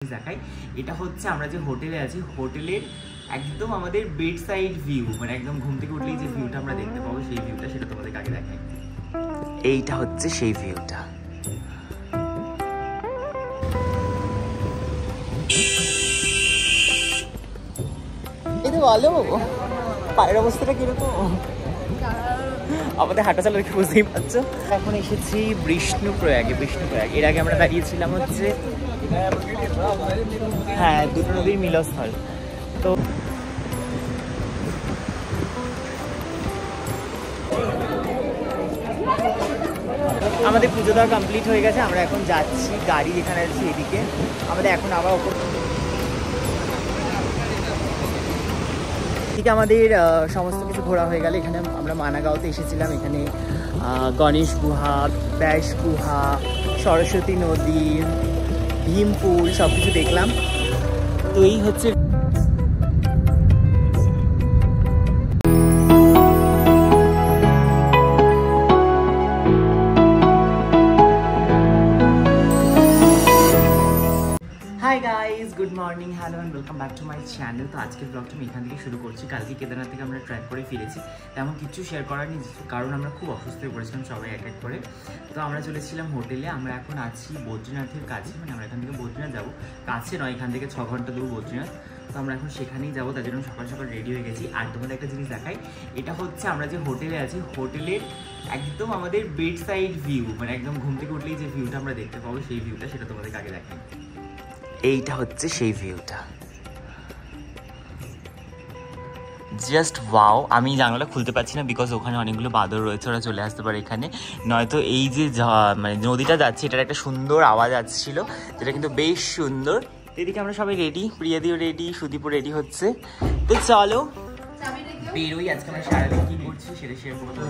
দেখাই। এটা হচ্ছে আমরা যে হোটেলে আছি, হোটেলের একদম আমাদের বেড সাইড ভিউ, মানে একদম ঘুম থেকে উঠলেই যে ভিউটা আমরা দেখতে পাবো সেই ভিউটা, সেটা তোমাদের আগে দেখাই। এইটা হচ্ছে সেই ভিউটা। এই তো ভালো, পায়ের অবস্থাটা কিরকম? আমাদের হাঁটা চালা দেখে বুঝতেই পারছো। এখন এসেছি বিষ্ণুপ্রয়াগে। এর আগে আমরা দাঁড়িয়েছিলাম হচ্ছে দুটো নদীর মিলনস্থল। তো আমাদের পুজো দেওয়া কমপ্লিট হয়ে গেছে, আমরা এখন যাচ্ছি, গাড়ি যেখানে আছে এদিকে। আমাদের এখন আবার ওপর থেকে আমাদের সমস্ত কিছু ঘোরা হয়ে গেল। এখানে আমরা মানাগাঁওতে এসেছিলাম, এখানে গণেশ গুহা, ব্যাস গুহা, সরস্বতী নদী, ভীমপুল সব কিছু দেখলাম। তো এই হচ্ছে hi guys, good morning, hello and welcome back to my channel. তো আজকের ব্লগটা আমি এখান থেকে শুরু করছি। কালকে কেদারনাথ থেকে আমরা ট্র্যাক করে ফিরেছি, তেমন কিছু শেয়ার করার নেই কারণ আমরা খুব অসুস্থ হয়ে পড়েছিলাম সবাই এক এক করে। তো আমরা চলেছিলাম হোটেলে। আমরা এখন আছি বদ্রীনাথের কাছে, মানে আমরা এখান থেকে বদ্রীনাথ যাবো, কাছে নয়, এখান থেকে 6 ঘন্টা দূর বদ্রীনাথ। তো আমরা এখন সেখানেই যাবো, তার জন্য সকাল সকাল রেডি হয়ে গেছি। আর তোমাদের একটা জিনিস দেখাই, এটা হচ্ছে আমরা যে হোটেলে আছি, হোটেলের একদম আমাদের বেড সাইড ভিউ, মানে একদম ঘুম থেকে উঠলেই যে ভিউটা আমরা দেখতে পাবো সেই ভিউটা, সেটা তোমাদের আগে দেখাই। এইটা হচ্ছে সেই ভিউটা, জাস্ট ওয়াও। আমি জানালা খুলতে পারছি না বিকজ ওখানে অনেকগুলো বাদর রয়েছে, ওরা চলে আসতে পারে এখানে, নয়তো এই যে মানে নদীটা যাচ্ছে এটার একটা সুন্দর আওয়াজ আসছিল, যেটা কিন্তু বেশ সুন্দর। এদিকে আমরা সবাই রেডি, প্রিয়াদিও রেডি, সুদীপও রেডি হচ্ছে। তো চলো বেরোই, আজকে আমরা সারাদিন কি করছি সেটা শেয়ার করবো।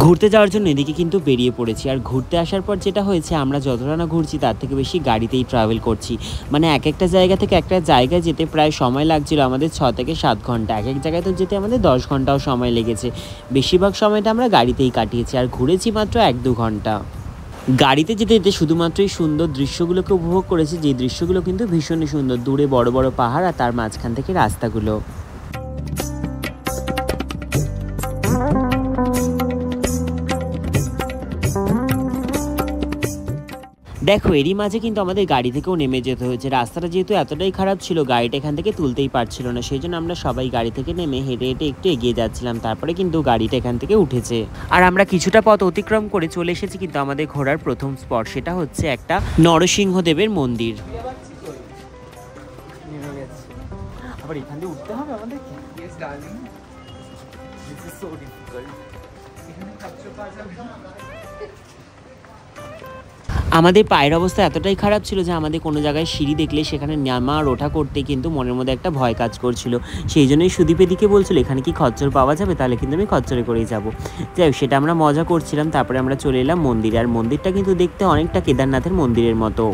ঘুরতে যাওয়ার জন্য এদিকে কিন্তু বেরিয়ে পড়েছি। আর ঘুরতে আসার পর যেটা হয়েছে, আমরা যতটা না ঘুরছি তার থেকে বেশি গাড়িতেই ট্রাভেল করছি। মানে এক একটা জায়গা থেকে একটা জায়গায় যেতে প্রায় সময় লাগছিল আমাদের 6 থেকে 7 ঘন্টা। এক এক জায়গায় তো যেতে আমাদের 10 ঘন্টাও সময় লেগেছে। বেশিরভাগ সময়টা আমরা গাড়িতেই কাটিয়েছি, আর ঘুরেছি মাত্র 1-2 ঘন্টা। গাড়িতে যেতে যেতে শুধুমাত্রই সুন্দর দৃশ্যগুলোকে উপভোগ করেছি, যে দৃশ্যগুলো কিন্তু ভীষণই সুন্দর। দূরে বড় বড় পাহাড় আর তার মাঝখান থেকে রাস্তাগুলো। দেখো এরই মাঝে কিন্তু আমাদের গাড়ি থেকেও নেমে যেতে হয়েছে। রাস্তাটা যেহেতু এতটাই খারাপ ছিল, গাড়িটা এখান থেকে তুলতেই পারছিল না, সেই জন্য আমরা সবাই গাড়ি থেকে নেমে হেঁটে হেঁটে একটু এগিয়ে যাচ্ছিলাম। তারপরে কিন্তু গাড়িটা এখান থেকে উঠেছে, আর আমরা কিছুটা পথ অতিক্রম করে চলে এসেছি কিন্তু আমাদের ঘোরার প্রথম স্পট। সেটা হচ্ছে একটা নরসিংহদেবের মন্দির। আবার এখান থেকে উঠতে হবে আমাদের। আমাদের পায়ের অবস্থা এতটাই খারাপ ছিল যে আমাদের কোনো জায়গায় সিঁড়ি দেখলে সেখানে নামা আর ওঠা করতে কিন্তু মনের মধ্যে একটা ভয় কাজ করছিল। সেই জন্যই সুদীপের দিকে বলছিল এখানে কি খচ্চর পাওয়া যাবে, তাহলে কিন্তু আমি খচ্চরে করেই যাবো। যাই হোক, সেটা আমরা মজা করছিলাম। তারপরে আমরা চলে এলাম মন্দিরে, আর মন্দিরটা কিন্তু দেখতে অনেকটা কেদারনাথের মন্দিরের মতো।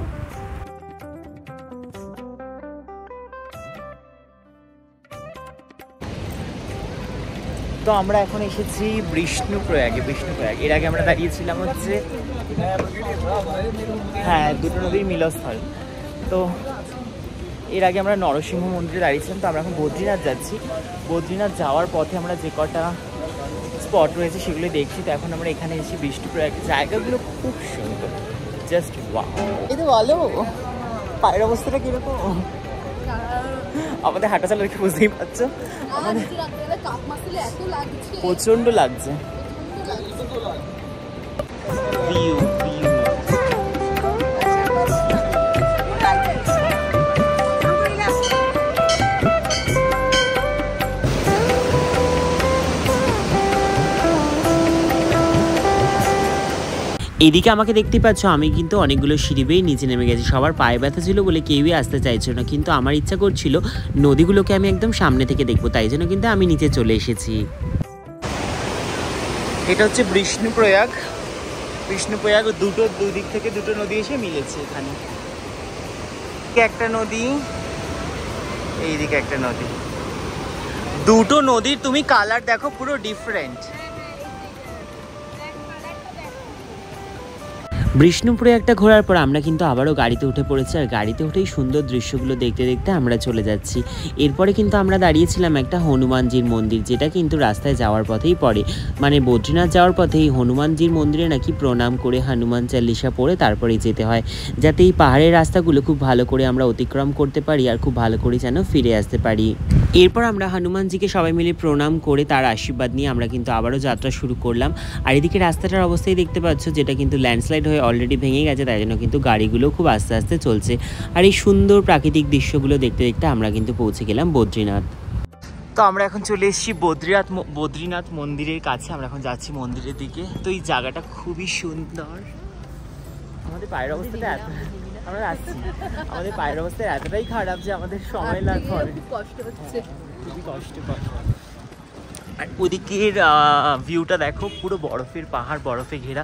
তো আমরা এখন এসেছি বিষ্ণুপ্রয়াগ। এর আগে আমরা দাঁড়িয়েছিলাম হচ্ছে দুটো নদীর মিলনস্থল। তো এর আগে আমরা নরসিংহ মন্দিরে দাঁড়িয়েছিলাম। তো আমরা এখন বদ্রীনাথ যাচ্ছি। বদ্রীনাথ যাওয়ার পথে আমরা যে কটা স্পট রয়েছে সেগুলো দেখছি। তো এখন আমরা এখানে এসেছি বিষ্ণুপ্রয়াগ। জায়গাগুলো খুব সুন্দর, জাস্ট ওয়াও। এই তো ভালো, পায়ের অবস্থাটা কিরকম? আমাদের হাঁটা চালা দেখে বুঝতেই পারছো, আমাদের প্রচন্ড লাগছে। এদিকে আমাকে দেখতে পাচ্ছ, আমি কিন্তু অনেকগুলো সিঁড়ি বেয়ে নিচে নেমে গেছি। সবার পায়ে ব্যথা ছিল বলে কেউই আসতে চাইছিল না, কিন্তু আমার ইচ্ছা করছিল নদীগুলোকে আমি একদম সামনে থেকে দেখবো, তাই জন্য কিন্তু আমি নিচে চলে এসেছি। এটা হচ্ছে বিষ্ণুপ্রয়াগ। দুদিক থেকে দুটো নদী এসে মিলেছে এখানে। একটা নদী, এইদিকে একটা নদী। দুটো নদীর তুমি কালার দেখো, পুরো ডিফারেন্ট। বিষ্ণুপুরে একটা ঘোরার পর আমরা কিন্তু আবারও গাড়িতে উঠে পড়েছি, আর গাড়িতে উঠেই সুন্দর দৃশ্যগুলো দেখতে দেখতে আমরা চলে যাচ্ছি। এরপরে কিন্তু আমরা দাঁড়িয়েছিলাম একটা হনুমানজির মন্দির, যেটা কিন্তু রাস্তায় যাওয়ার পথেই পড়ে, মানে বদ্রীনাথ যাওয়ার পথে এই হনুমানজির মন্দিরে নাকি প্রণাম করে হনুমান চালিসা পড়ে তারপরেই যেতে হয়, যাতে এই পাহাড়ের রাস্তাগুলো খুব ভালো করে আমরা অতিক্রম করতে পারি আর খুব ভালো করে যেন ফিরে আসতে পারি। এরপর আমরা হনুমানজিকে সবাই মিলে প্রণাম করে তার আশীর্বাদ নিয়ে আমরা কিন্তু আবারও যাত্রা শুরু করলাম। আর এদিকে রাস্তাটার অবস্থায় দেখতে পাচ্ছ, যেটা কিন্তু ল্যান্ডস্লাইড হয়ে অলরেডি ভেঙে গেছে, তাই জন্য কিন্তু গাড়িগুলো খুব আস্তে আস্তে চলছে। আর এই সুন্দর প্রাকৃতিক দৃশ্যগুলো দেখতে দেখতে আমরা কিন্তু পৌঁছে গেলাম বদ্রীনাথ। তো আমরা এখন চলে এসেছি বদ্রীনাথ মন্দিরের কাছে। আমরা এখন যাচ্ছি মন্দিরের দিকে। তো এই জায়গাটা খুবই সুন্দর। আমাদের পায়ের অবস্থাটা আমরা যাচ্ছি, আমাদের পায়ের অবস্থা এতটাই খারাপ যে আমাদের সময় লাগবে, খুব কষ্ট হচ্ছে, খুবই কষ্টকর। আর ওদিকের ভিউটা দেখো, পুরো বরফের পাহাড়, বরফে ঘেরা।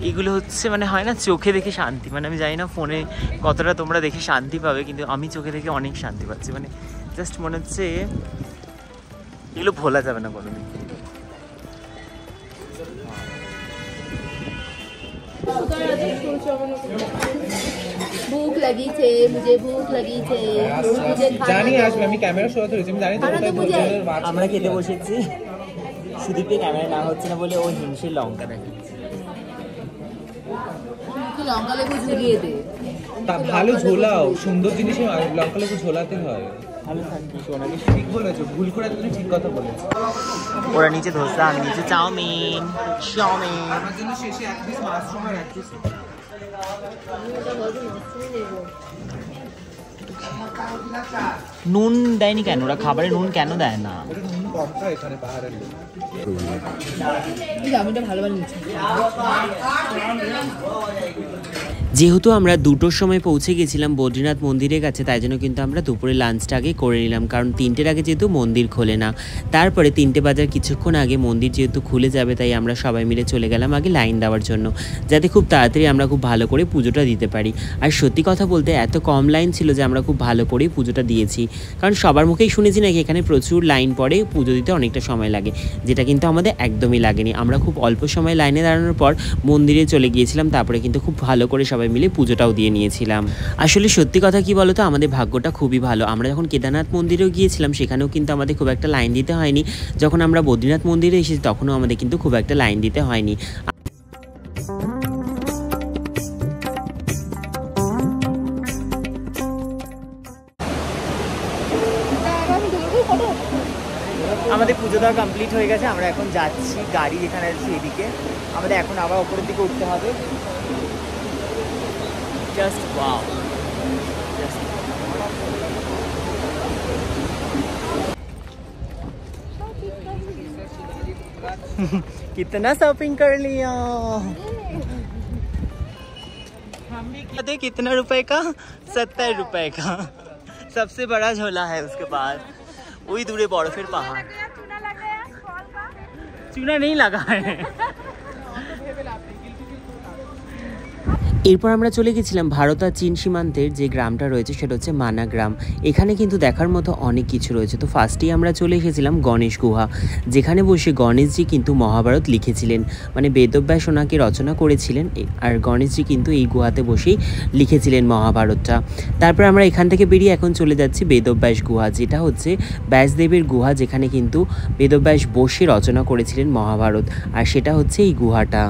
এগুলো হচ্ছে মানে হয় না চোখে দেখে শান্তি, মানে আমি জানি না ফোনে কতটা তোমরা দেখে শান্তি পাবে, কিন্তু আমি চোখে দেখে অনেক শান্তি পাচ্ছি। মানে জাস্ট মনে হচ্ছে এগুলো ভোলা যাবে না কোনোদিন। भूख लगी थे, मुझे भूख लगी थे, मुझे জানি আসবে, আমি ক্যামেরা শো ধরেছি, আমি জানি আমরা খেতে বসেছি, সুদীপকে ক্যামেরা না হচ্ছে না বলে ও হিংসের লঙ্কা দেখাচ্ছে। লঙ্কা লেবু ঝুলিয়ে দে, তা ভালো ঝোলাও, সুন্দর জিনিসে লঙ্কা লেবু ঝোলাতে হয়। ভালো থাকবি, সোনাকে ঠিক বলেছো, ভুল করে তুমি ঠিক কথা বলেছো। ওরা নিচে ধোসা, আমি নিচে চাউমিন। আমার জন্য শেষে এক পিস মাশরুম আর এক পিস নুন দেয়নি কেন? ওরা খাবারে নুন কেন দেয় না? নুন কম খায় এখানে পাহাড়ের লোক। চাউমিনটা ভালো বানিয়েছি। যেহেতু আমরা 2টোর সময় পৌঁছে গেছিলাম বদ্রীনাথ মন্দিরের কাছে, তাই জন্য কিন্তু আমরা দুপুরে লাঞ্চটা আগে করে নিলাম, কারণ 3টের আগে যেহেতু মন্দির খোলে না। তারপরে 3টে বাজার কিছুক্ষণ আগে মন্দির যেহেতু খুলে যাবে, তাই আমরা সবাই মিলে চলে গেলাম আগে লাইন দেওয়ার জন্য, যাতে খুব তাড়াতাড়ি আমরা খুব ভালো করে পুজোটা দিতে পারি। আর সত্যি কথা বলতে এত কম লাইন ছিল যে আমরা খুব ভালো করেই পুজোটা দিয়েছি, কারণ সবার মুখেই শুনেছি নাকি এখানে প্রচুর লাইন পড়ে, পুজো দিতে অনেকটা সময় লাগে, যেটা কিন্তু আমাদের একদমই লাগেনি। আমরা খুব অল্প সময় লাইনে দাঁড়ানোর পর মন্দিরে চলে গিয়েছিলাম, তারপরে কিন্তু খুব ভালো করে সবাই মিলে পুজোটাও দিয়ে নিয়েছিলাম। আসলে সত্যি কথা কি বলতো, আমাদের ভাগ্যটা খুবই ভালো। আমরা যখন কেদারনাথ মন্দিরেও গিয়েছিলাম, সেখানেও কিন্তু আমাদের খুব একটা লাইন দিতে হয়নি। যখন আমরা বদ্রীনাথ মন্দিরে এসেছি, তখনও আমাদের কিন্তু খুব একটা লাইন দিতে হয়নি। আমাদের পুজো দেওয়া কমপ্লিট হয়ে গেছে, আমরা এখন যাচ্ছি, গাড়ি যেখানে আছে এদিকে। আমাদের এখন আবার ওপরের দিকে উঠতে হবে। জাস্ট ওয়াও, कितना शॉपिंग कर लिया। कितना रुपए का? 70 रुपए का। सबसे बड़ा झोला है उसके पास। वही दूरे बर्फेर पहाड़। चूना नहीं लगा है। এরপর আমরা চলে গেছিলাম ভারত আর চীন সীমান্তের যে গ্রামটা রয়েছে, সেটা হচ্ছে মানা গ্রাম। এখানে কিন্তু দেখার মতো অনেক কিছু রয়েছে। তো ফার্স্টেই আমরা চলে এসেছিলাম গণেশ গুহা, যেখানে বসে গণেশজি কিন্তু মহাভারত লিখেছিলেন, মানে বেদব্যাস ওনাকে রচনা করেছিলেন, আর গণেশজি কিন্তু এই গুহাতে বসেই লিখেছিলেন মহাভারতটা। তারপর আমরা এখান থেকে বেরিয়ে এখন চলে যাচ্ছি বেদব্যাস গুহা, যেটা হচ্ছে ব্যাসদেবের গুহা, যেখানে কিন্তু বেদব্যাস বসে রচনা করেছিলেন মহাভারত, আর সেটা হচ্ছে এই গুহাটা।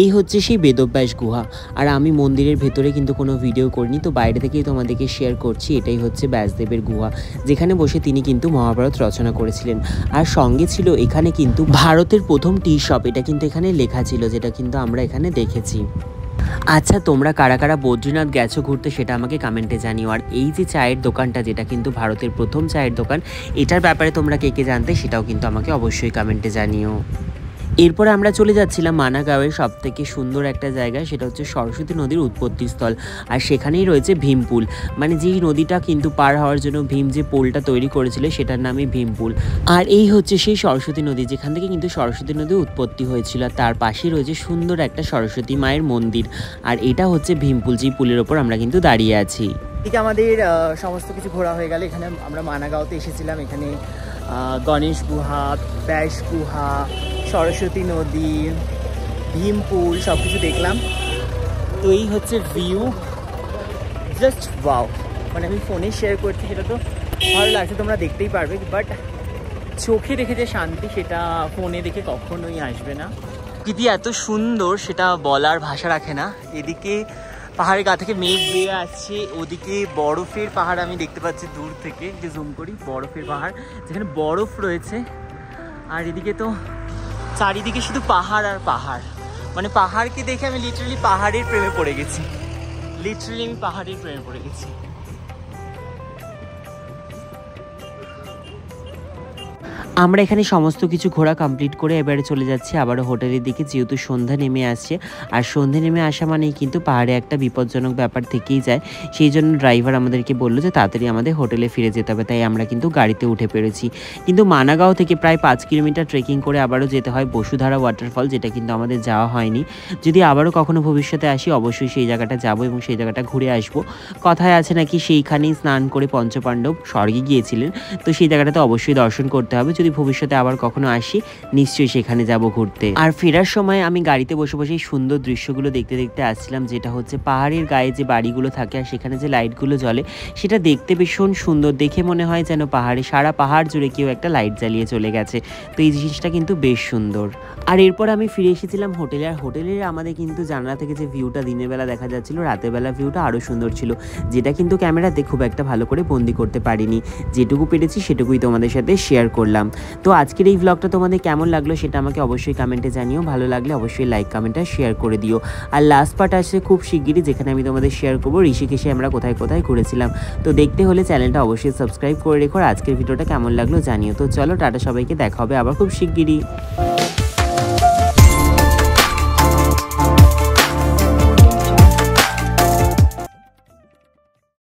এই হচ্ছে সেই বেদব্যাস গুহা। আর আমি মন্দিরের ভেতরে কিন্তু কোনো ভিডিও করিনি, তো বাইরে থেকেই তোমাদেরকে শেয়ার করছি। এটাই হচ্ছে ব্যাসদেবের গুহা, যেখানে বসে তিনি কিন্তু মহাভারত রচনা করেছিলেন। আর সঙ্গে ছিল এখানে কিন্তু ভারতের প্রথম টি শপ, এটা কিন্তু এখানে লেখা ছিল, যেটা কিন্তু আমরা এখানে দেখেছি। আচ্ছা, তোমরা কারা কারা বদ্রীনাথ গেছো ঘুরতে সেটা আমাকে কমেন্টে জানিও। আর এই যে চায়ের দোকানটা, যেটা কিন্তু ভারতের প্রথম চায়ের দোকান, এটার ব্যাপারে তোমরা কে কে জানতে সেটাও কিন্তু আমাকে অবশ্যই কমেন্টে জানিও। এরপর আমরা চলে যাচ্ছিলাম মানাগাঁওয়ের সব থেকে সুন্দর একটা জায়গা, সেটা হচ্ছে সরস্বতী নদীর উৎপত্তিস্থল। আর সেখানেই রয়েছে ভীমপুল, মানে যেই নদীটা কিন্তু পার হওয়ার জন্য ভীম যে পোলটা তৈরি করেছিল সেটার নামই ভীমপুল। আর এই হচ্ছে সেই সরস্বতী নদী যেখান থেকে কিন্তু সরস্বতী নদীর উৎপত্তি হয়েছিল। আর তার পাশে রয়েছে সুন্দর একটা সরস্বতী মায়ের মন্দির, আর এটা হচ্ছে ভীমপুল, যেই পুলের ওপর আমরা কিন্তু দাঁড়িয়ে আছি। ঠিক আমাদের সমস্ত কিছু ঘোরা হয়ে গেল। এখানে আমরা মানাগাঁওতে এসেছিলাম, এখানে গণেশ গুহা, ব্যাস গুহা, সরস্বতী নদী, ভীমপুল সব কিছু দেখলাম। তো এই হচ্ছে ভিউ, জাস্ট ওয়াও। মানে আমি ফোনে শেয়ার করছি, সেটা তো ভালো লাগছে, তোমরা দেখতেই পারবে, বাট চোখে দেখে যে শান্তি সেটা ফোনে দেখে কখনোই আসবে না। প্রকৃতি এত সুন্দর সেটা বলার ভাষা রাখে না। এদিকে পাহাড়ের গা থেকে মেঘ বেয়ে আসছে, ওদিকে বরফের পাহাড় আমি দেখতে পাচ্ছি দূর থেকে, যে জুম করি, বরফের পাহাড় যেখানে বরফ রয়েছে। আর এদিকে তো চারিদিকে শুধু পাহাড় আর পাহাড়, মানে পাহাড়কে দেখে আমি লিটারালি পাহাড়ের প্রেমে পড়ে গেছি, লিটারালি আমি পাহাড়ের প্রেমে পড়ে গেছি। আমরা এখানে সমস্ত কিছু ঘোরা কমপ্লিট করে এবারে চলে যাচ্ছি আবারও হোটেলের দিকে, যেহেতু সন্ধ্যা নেমে আসছে। আর সন্ধ্যা নেমে আসা মানেই কিন্তু পাহাড়ে একটা বিপজ্জনক ব্যাপার থেকেই যায়, সেই জন্য ড্রাইভার আমাদেরকে বললো যে তাড়াতাড়ি আমাদের হোটেলে ফিরে যেতে হবে, তাই আমরা কিন্তু গাড়িতে উঠে পেরেছি। কিন্তু মানাগাঁও থেকে প্রায় 5 কিলোমিটার ট্রেকিং করে আবারও যেতে হয় বসুধারা ওয়াটারফল, যেটা কিন্তু আমাদের যাওয়া হয়নি। যদি আবারও কখনো ভবিষ্যতে আসি অবশ্যই সেই জায়গাটা যাবো এবং সেই জায়গাটা ঘুরে আসবো। কথায় আছে নাকি সেইখানেই স্নান করে পঞ্চপাণ্ডব স্বর্গে গিয়েছিলেন, তো সেই জায়গাটাতে অবশ্যই দর্শন করতে হবে। যদি ভবিষ্যতে আবার কখনো আসি নিশ্চয়ই সেখানে যাব ঘুরতে। আর ফেরার সময় আমি গাড়িতে বসে বসে এই সুন্দর দৃশ্যগুলো দেখতে দেখতে আসছিলাম, যেটা হচ্ছে পাহাড়ের গায়ে যে বাড়িগুলো থাকে আর সেখানে যে লাইটগুলো জ্বলে, সেটা দেখতে ভীষণ সুন্দর। দেখে মনে হয় যেন পাহাড়ে, সারা পাহাড় জুড়ে কেউ একটা লাইট জ্বালিয়ে চলে গেছে। তো এই জিনিসটা কিন্তু বেশ সুন্দর। আর এরপর আমি ফিরে এসেছিলাম হোটেলে। আর হোটেলের আমাদের কিন্তু জানলা থেকে যে ভিউটা দিনের বেলা দেখা যাচ্ছিল, রাতের বেলা ভিউটা আরও সুন্দর ছিল, যেটা কিন্তু ক্যামেরাতে খুব একটা ভালো করে বন্দি করতে পারিনি। যেটুকু পেরেছি সেটুকুই তোমাদের সাথে শেয়ার করলাম। তো আজকের এই ব্লগটা তোমাদের কেমন লাগলো সেটা আমাকে অবশ্যই কমেন্টে জানিও। ভালো লাগলে অবশ্যই লাইক কমেন্ট আর শেয়ার করে দিও। আর লাস্ট পার্ট আসছে খুব শিগগিরই, যেখানে আমি তোমাদের শেয়ার করবো ঋষিকেশে আমরা কোথায় কোথায় ঘুরেছিলাম। তো দেখতে হলে চ্যানেলটা অবশ্যই সাবস্ক্রাইব করে রেখো। আর আজকের ভিডিওটা কেমন লাগলো জানিও। তো চলো টাটা সবাইকে, দেখা হবে আবার খুব শিগগিরই।